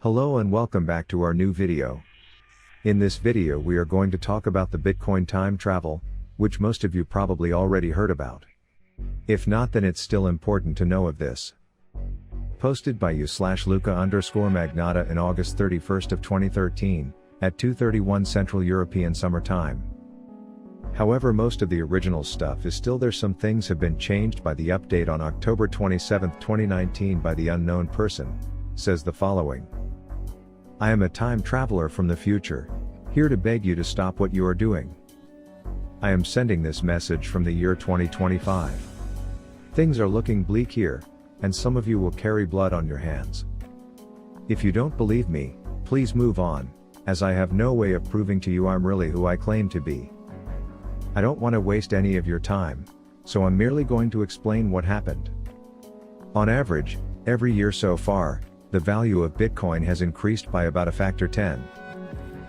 Hello and welcome back to our new video. In this video we are going to talk about the Bitcoin time travel, which most of you probably already heard about. If not, then it's still important to know of this. Posted by you/Luca_Magnata in August 31st of 2013, at 2:31 Central European Summer Time. However, most of the original stuff is still there. Some things have been changed by the update on October 27, 2019 by the unknown person, says the following. I am a time traveler from the future, here to beg you to stop what you are doing. I am sending this message from the year 2025. Things are looking bleak here, and some of you will carry blood on your hands. If you don't believe me, please move on, as I have no way of proving to you I'm really who I claim to be. I don't want to waste any of your time, so I'm merely going to explain what happened. On average, every year so far, the value of Bitcoin has increased by about a factor 10.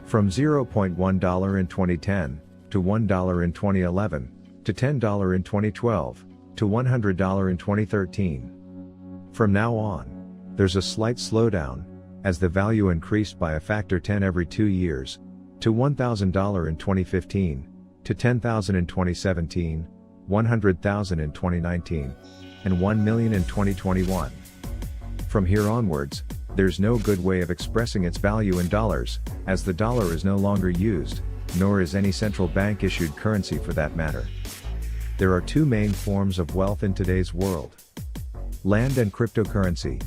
From $0.1 in 2010, to $1 in 2011, to $10 in 2012, to $100 in 2013. From now on, there's a slight slowdown, as the value increased by a factor 10 every 2 years, to $1,000 in 2015, to $10,000 in 2017, $100,000 in 2019, and $1 million in 2021. From here onwards, there's no good way of expressing its value in dollars, as the dollar is no longer used, nor is any central bank issued currency for that matter. There are two main forms of wealth in today's world: land and cryptocurrency.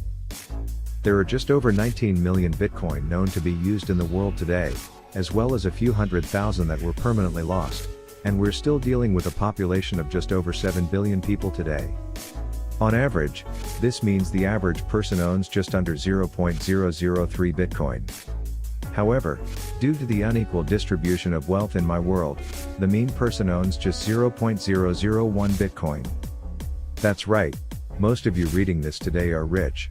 There are just over 19 million Bitcoin known to be used in the world today, as well as a few 100,000 that were permanently lost, and we're still dealing with a population of just over 7 billion people today. On average, this means the average person owns just under 0.003 Bitcoin. However, due to the unequal distribution of wealth in my world, the mean person owns just 0.001 Bitcoin. That's right, most of you reading this today are rich.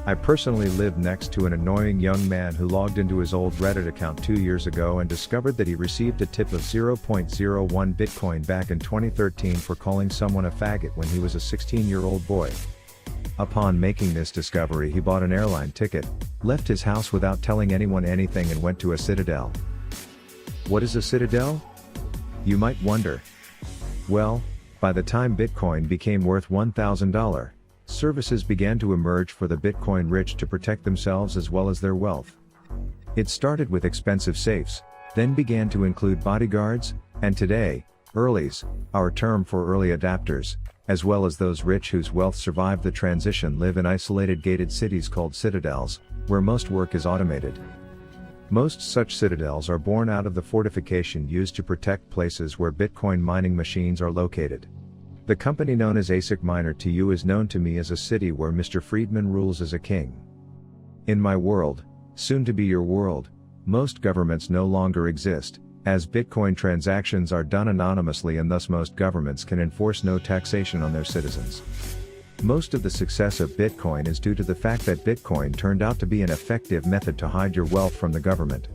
I personally live next to an annoying young man who logged into his old Reddit account 2 years ago and discovered that he received a tip of 0.01 Bitcoin back in 2013 for calling someone a faggot when he was a 16-year-old boy. Upon making this discovery, he bought an airline ticket, left his house without telling anyone anything, and went to a citadel. What is a citadel? You might wonder. Well, by the time Bitcoin became worth $1,000, services began to emerge for the Bitcoin rich to protect themselves as well as their wealth. It started with expensive safes, then began to include bodyguards, and today, earlies, our term for early adapters, as well as those rich whose wealth survived the transition, live in isolated gated cities called citadels, where most work is automated. Most such citadels are born out of the fortification used to protect places where Bitcoin mining machines are located. The company known as ASIC Miner to you is known to me as a city where Mr. Friedman rules as a king. In my world, soon to be your world, most governments no longer exist, as Bitcoin transactions are done anonymously, and thus most governments can enforce no taxation on their citizens. Most of the success of Bitcoin is due to the fact that Bitcoin turned out to be an effective method to hide your wealth from the government.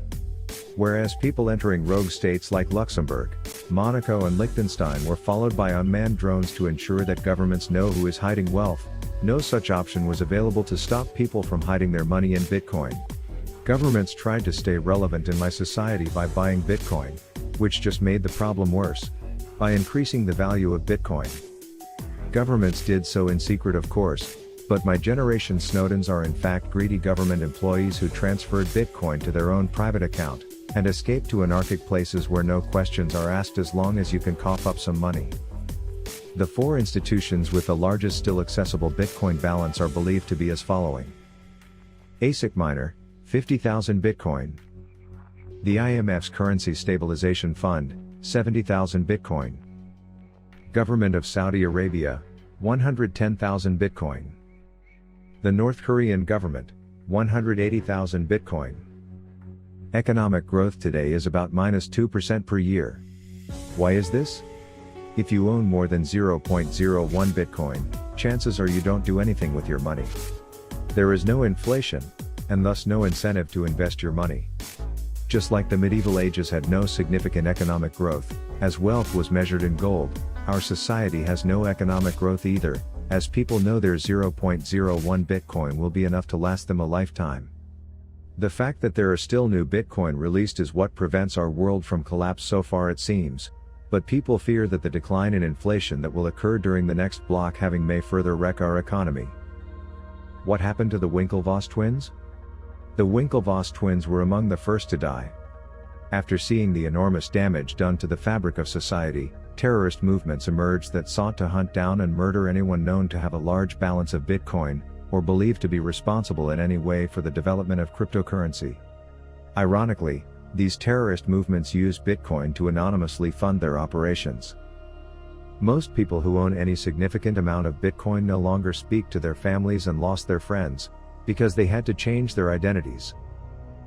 Whereas people entering rogue states like Luxembourg, Monaco and Liechtenstein were followed by unmanned drones to ensure that governments know who is hiding wealth, no such option was available to stop people from hiding their money in Bitcoin. Governments tried to stay relevant in my society by buying Bitcoin, which just made the problem worse, by increasing the value of Bitcoin. Governments did so in secret, of course, but my generation Snowdens are in fact greedy government employees who transferred Bitcoin to their own private account, and escaped to anarchic places where no questions are asked as long as you can cough up some money. The four institutions with the largest still accessible Bitcoin balance are believed to be as following. ASIC Miner, 50,000 Bitcoin. The IMF's Currency Stabilization Fund, 70,000 Bitcoin. Government of Saudi Arabia, 110,000 Bitcoin. The North Korean government, 180,000 Bitcoin. Economic growth today is about -2% per year. Why is this? If you own more than 0.01 Bitcoin, chances are you don't do anything with your money. There is no inflation, and thus no incentive to invest your money. Just like the medieval ages had no significant economic growth, as wealth was measured in gold, our society has no economic growth either, as people know their 0.01 Bitcoin will be enough to last them a lifetime. The fact that there are still new Bitcoin released is what prevents our world from collapse so far it seems, but people fear that the decline in inflation that will occur during the next block halving may further wreck our economy. What happened to the Winklevoss twins? The Winklevoss twins were among the first to die. After seeing the enormous damage done to the fabric of society, terrorist movements emerged that sought to hunt down and murder anyone known to have a large balance of Bitcoin, or believed to be responsible in any way for the development of cryptocurrency. Ironically, these terrorist movements use Bitcoin to anonymously fund their operations. Most people who own any significant amount of Bitcoin no longer speak to their families and lost their friends, because they had to change their identities.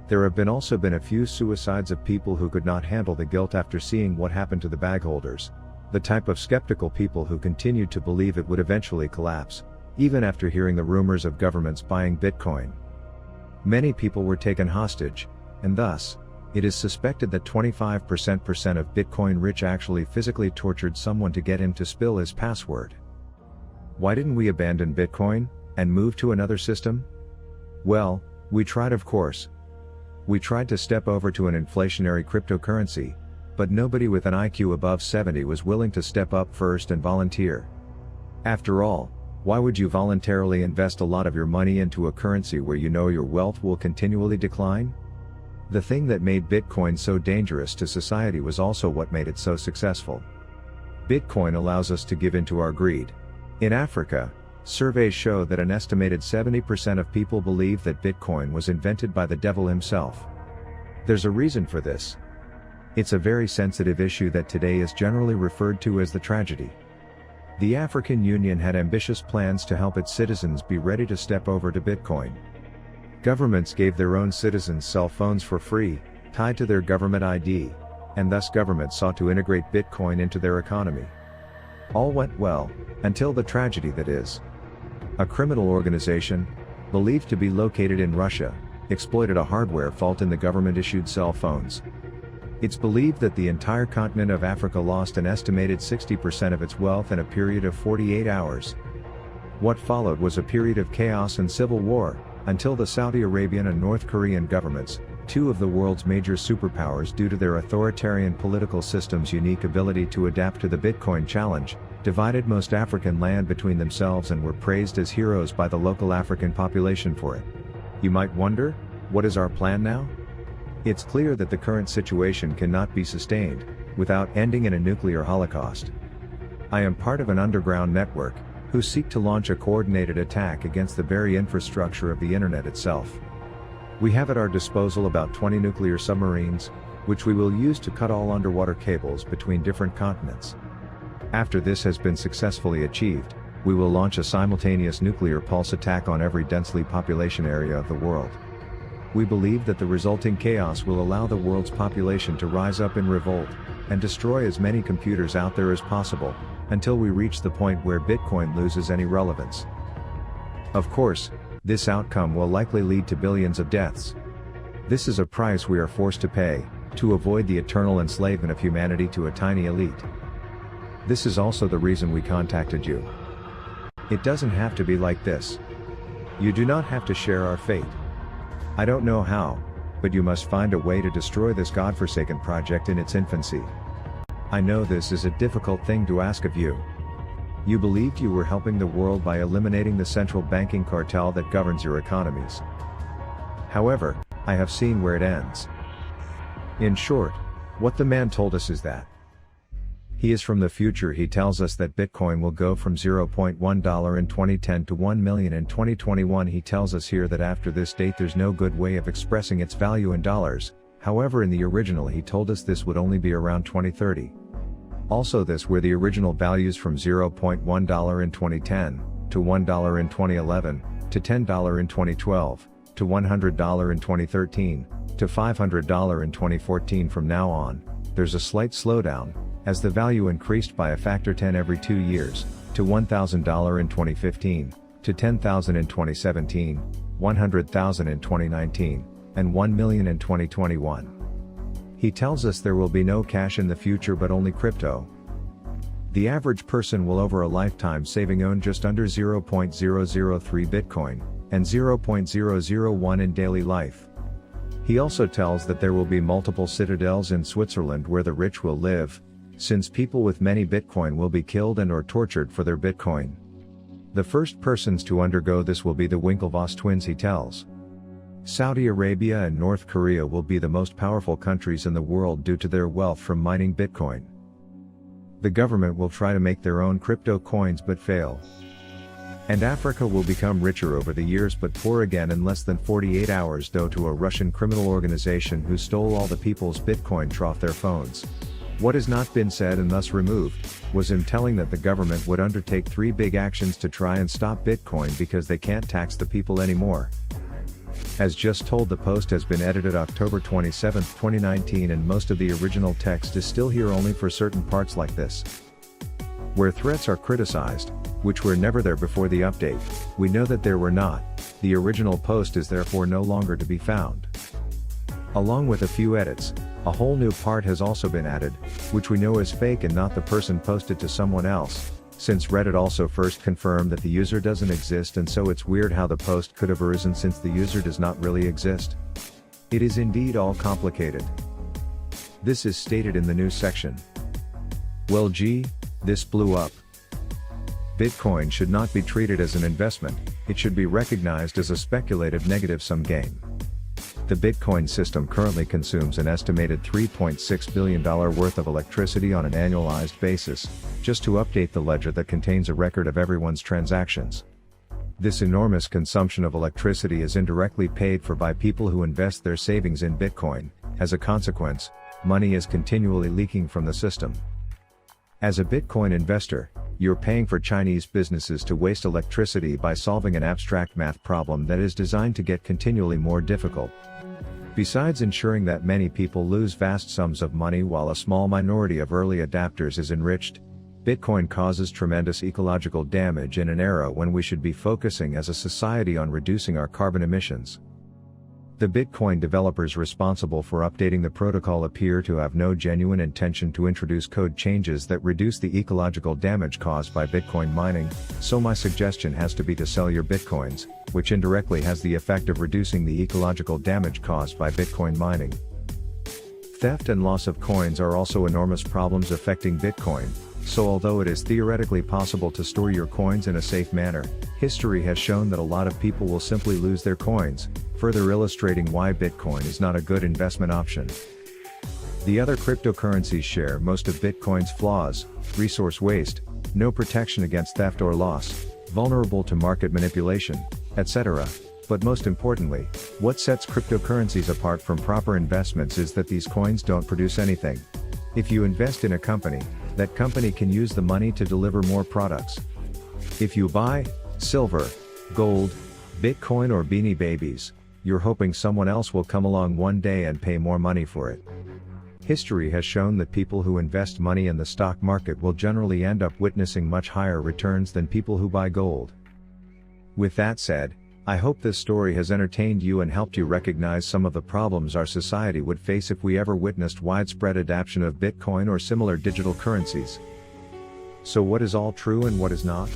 There have also been a few suicides of people who could not handle the guilt after seeing what happened to the bag holders, the type of skeptical people who continued to believe it would eventually collapse, even after hearing the rumors of governments buying Bitcoin. Many people were taken hostage, and thus, it is suspected that 25% of Bitcoin rich actually physically tortured someone to get him to spill his password. Why didn't we abandon Bitcoin, and move to another system? Well, we tried, of course. We tried to step over to an inflationary cryptocurrency, but nobody with an IQ above 70 was willing to step up first and volunteer. After all, why would you voluntarily invest a lot of your money into a currency where you know your wealth will continually decline? The thing that made Bitcoin so dangerous to society was also what made it so successful. Bitcoin allows us to give into our greed. In Africa, surveys show that an estimated 70% of people believe that Bitcoin was invented by the devil himself. There's a reason for this. It's a very sensitive issue that today is generally referred to as the tragedy. The African Union had ambitious plans to help its citizens be ready to step over to Bitcoin. Governments gave their own citizens cell phones for free, tied to their government ID, and thus governments sought to integrate Bitcoin into their economy. All went well, until the tragedy that is. A criminal organization, believed to be located in Russia, exploited a hardware fault in the government-issued cell phones. It's believed that the entire continent of Africa lost an estimated 60% of its wealth in a period of 48 hours. What followed was a period of chaos and civil war, until the Saudi Arabian and North Korean governments, two of the world's major superpowers due to their authoritarian political system's unique ability to adapt to the Bitcoin challenge, divided most African land between themselves and were praised as heroes by the local African population for it. You might wonder, what is our plan now? It's clear that the current situation cannot be sustained, without ending in a nuclear holocaust. I am part of an underground network, who seek to launch a coordinated attack against the very infrastructure of the internet itself. We have at our disposal about 20 nuclear submarines, which we will use to cut all underwater cables between different continents. After this has been successfully achieved, we will launch a simultaneous nuclear pulse attack on every densely population area of the world. We believe that the resulting chaos will allow the world's population to rise up in revolt, and destroy as many computers out there as possible, until we reach the point where Bitcoin loses any relevance. Of course, this outcome will likely lead to billions of deaths. This is a price we are forced to pay, to avoid the eternal enslavement of humanity to a tiny elite. This is also the reason we contacted you. It doesn't have to be like this. You do not have to share our fate. I don't know how, but you must find a way to destroy this godforsaken project in its infancy. I know this is a difficult thing to ask of you. You believed you were helping the world by eliminating the central banking cartel that governs your economies. However, I have seen where it ends. In short, what the man told us is that he is from the future. He tells us that Bitcoin will go from $0.1 in 2010 to 1 million in 2021. He tells us here that after this date there's no good way of expressing its value in dollars. However, in the original he told us this would only be around 2030. Also, this were the original values from $0.1 in 2010, to $1 in 2011, to $10 in 2012, to $100 in 2013, to $500 in 2014. From now on, there's a slight slowdown, as the value increased by a factor 10 every 2 years, to $1,000 in 2015, to $10,000 in 2017, $100,000 in 2019, and $1 million in 2021. He tells us there will be no cash in the future but only crypto. The average person will over a lifetime saving own just under 0.003 Bitcoin, and 0.001 in daily life. He also tells that there will be multiple citadels in Switzerland where the rich will live, since people with many Bitcoin will be killed and or tortured for their Bitcoin. The first persons to undergo this will be the Winklevoss twins, he tells. Saudi Arabia and North Korea will be the most powerful countries in the world due to their wealth from mining Bitcoin. The government will try to make their own crypto coins but fail. And Africa will become richer over the years but poor again in less than 48 hours due to a Russian criminal organization who stole all the people's Bitcoin off their phones. What has not been said and thus removed, was him telling that the government would undertake 3 big actions to try and stop Bitcoin because they can't tax the people anymore. As just told, the post has been edited October 27, 2019, and most of the original text is still here only for certain parts like this. Where threats are criticized, which were never there before the update, we know that there were not. The original post is therefore no longer to be found. Along with a few edits, a whole new part has also been added, which we know is fake and not the person posted to someone else, since Reddit also first confirmed that the user doesn't exist, and so it's weird how the post could have arisen since the user does not really exist. It is indeed all complicated. This is stated in the news section. Well gee, this blew up. Bitcoin should not be treated as an investment, it should be recognized as a speculative negative-sum game. The Bitcoin system currently consumes an estimated $3.6 billion worth of electricity on an annualized basis, just to update the ledger that contains a record of everyone's transactions. This enormous consumption of electricity is indirectly paid for by people who invest their savings in Bitcoin. As a consequence, money is continually leaking from the system. As a Bitcoin investor, you're paying for Chinese businesses to waste electricity by solving an abstract math problem that is designed to get continually more difficult. Besides ensuring that many people lose vast sums of money while a small minority of early adapters is enriched, Bitcoin causes tremendous ecological damage in an era when we should be focusing as a society on reducing our carbon emissions. The Bitcoin developers responsible for updating the protocol appear to have no genuine intention to introduce code changes that reduce the ecological damage caused by Bitcoin mining, so my suggestion has to be to sell your Bitcoins, which indirectly has the effect of reducing the ecological damage caused by Bitcoin mining. Theft and loss of coins are also enormous problems affecting Bitcoin, so although it is theoretically possible to store your coins in a safe manner, history has shown that a lot of people will simply lose their coins, further illustrating why Bitcoin is not a good investment option. The other cryptocurrencies share most of Bitcoin's flaws: resource waste, no protection against theft or loss, vulnerable to market manipulation, etc. But most importantly, what sets cryptocurrencies apart from proper investments is that these coins don't produce anything. If you invest in a company, that company can use the money to deliver more products. If you buy silver, gold, Bitcoin or Beanie Babies, you're hoping someone else will come along one day and pay more money for it. History has shown that people who invest money in the stock market will generally end up witnessing much higher returns than people who buy gold. With that said, I hope this story has entertained you and helped you recognize some of the problems our society would face if we ever witnessed widespread adoption of Bitcoin or similar digital currencies. So what is all true and what is not?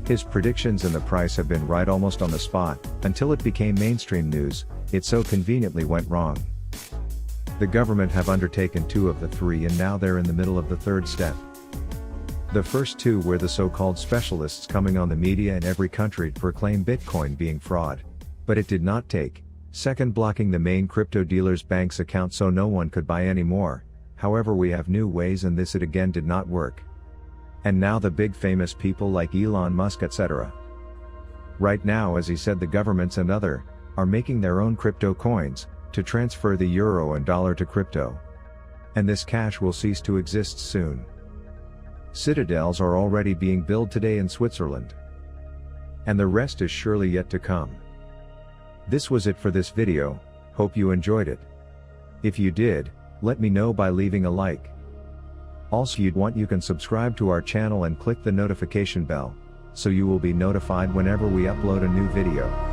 His predictions and the price have been right almost on the spot, until it became mainstream news. It so conveniently went wrong. The government have undertaken 2 of the 3 and now they're in the middle of the 3rd step. The first 2 were the so-called specialists coming on the media in every country to proclaim Bitcoin being fraud. But it did not take. Second, blocking the main crypto dealers' banks' account so no one could buy any more. However, we have new ways and this it again did not work. And now the big famous people like Elon Musk, etc. Right now, as he said, the governments and other are making their own crypto coins to transfer the euro and dollar to crypto. And this cash will cease to exist soon. Citadels are already being built today in Switzerland. And the rest is surely yet to come. This was it for this video, hope you enjoyed it. If you did, let me know by leaving a like. Also, you can subscribe to our channel and click the notification bell, so you will be notified whenever we upload a new video.